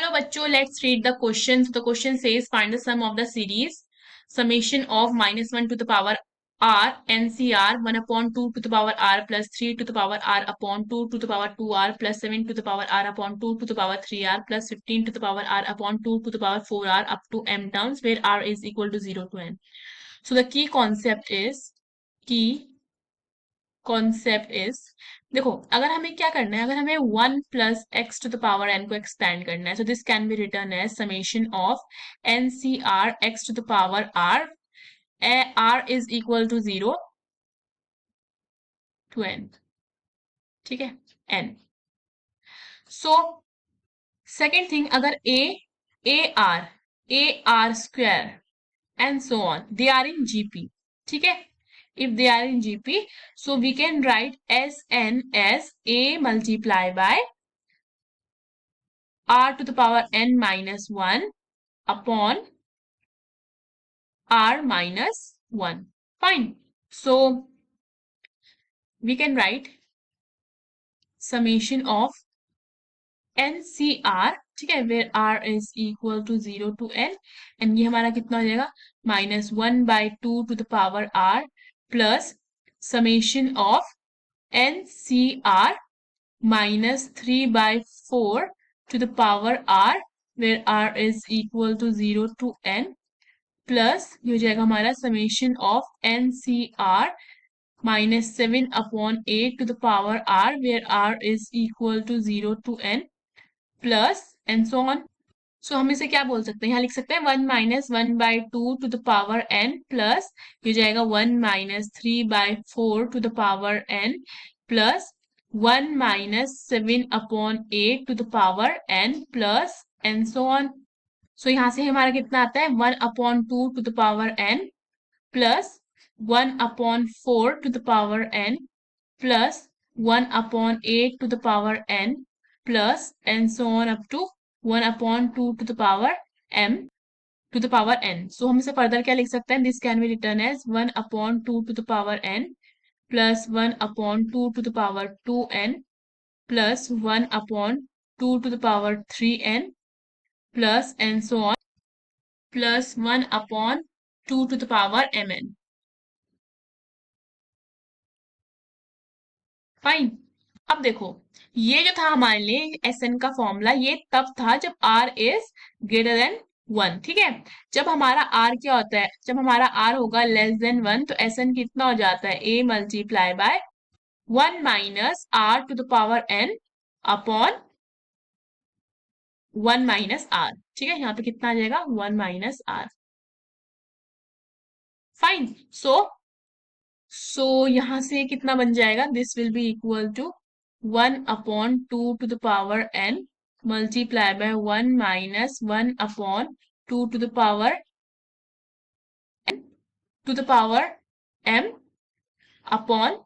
चलो बच्चों, let's read the question. The question says find the sum of the series summation of -1 to the power r ncr 1 upon 2 to the power r plus 3 to the power r upon 2 to the power 2r plus 7 to the power r upon 2 to the power 3r plus 15 to the power r upon 2 to the power 4r up to m terms where r is equal to 0 to n. So the key concept is देखो, अगर हमें क्या करना है, अगर हमें 1 plus x to the power n को expand करना है, so this can be written as summation of ncr x to the power r. r is equal to 0 to n. ठीक है, n. so second thing, अगर ar square and so on, they are in gp. ठीक है, if they are in gp, so we can write Sn as a multiply by r to the power n minus 1 upon r minus 1. Fine. So we can write summation of ncr, ठीक है, where r is equal to 0 to n, and ये हमारा कितना हो जाएगा, -1 by 2 to the power r plus summation of ncr -3 by 4 to the power r where r is equal to 0 to n plus ये हो जाएगा हमारा summation of ncr -7 upon 8 to the power r where r is equal to 0 to n plus and so on. So हम इसे क्या बोल सकते हैं, यहाँ लिख सकते हैं 1 - 1 by 2 to the power n plus ये हो जाएगा 1 - 3 by 4 to the power n प्लस 1 - 7 upon 8 to the power n plus and so on. So यहाँ से हमारा कितना आता है, 1 upon 2 to the power n प्लस 1 upon 4 to the power n प्लस 1 upon 8 to the power n plus and so on up to 1 upon 2 to the power m to the power n. So हम इसे further क्या लिख सकते हैं, this can be written as 1 upon 2 to the power n plus 1 upon 2 to the power 2n plus 1 upon 2 to the power 3n plus and so on plus 1 upon 2 to the power mn. Fine. अब देखो, ये जो था हमारे लिए Sn का formula, ये तब था जब r इज ग्रेटर देन 1. ठीक है, जब हमारा r क्या होता है, जब हमारा r होगा लेस देन 1, तो Sn कितना हो जाता है, a multiply by 1 minus r to the power n upon 1 minus r. ठीक है, यहाँ पे कितना आ जाएगा, 1 माइनस r. फाइन. सो यहां से कितना बन जाएगा, this will be equal to 1 upon 2 to the power n multiply by 1 minus 1 upon 2 to the power n to the power m upon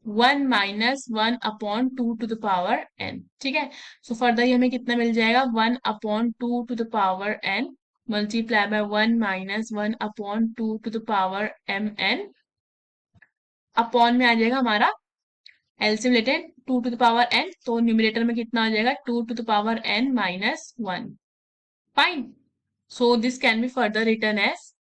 1 minus 1 upon 2 to the power n. ठीक है, so further हमें कितना मिल जाएगा, 1 upon 2 to the power n multiply by 1 minus 1 upon 2 to the power mn upon में आ जाएगा हमारा एलसीएम लेते हैं 2 टू द पावर n, तो न्यूमरेटर में कितना आ जाएगा, 2 to the power n minus 1. Fine. So this can be further written as,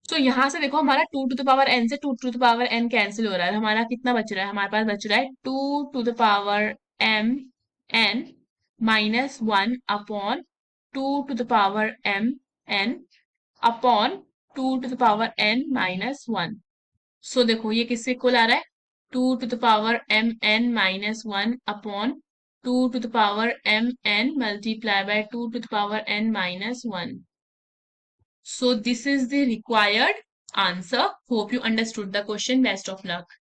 तो यहां से देखो हमारा 2 टू द पावर n से 2 to the power n cancel हो रहा है, हमारा कितना बच रहा है, हमारे पास बच रहा है 2 to the power m n minus 1 upon 2 to the power m n upon 2 to the power n minus 1. So देखो ये किससे इक्वल आ रहा है, 2 to the power m n minus 1 upon 2 to the power m n multiply by 2 to the power n minus 1. So this is the required answer. Hope you understood the question. Best of luck.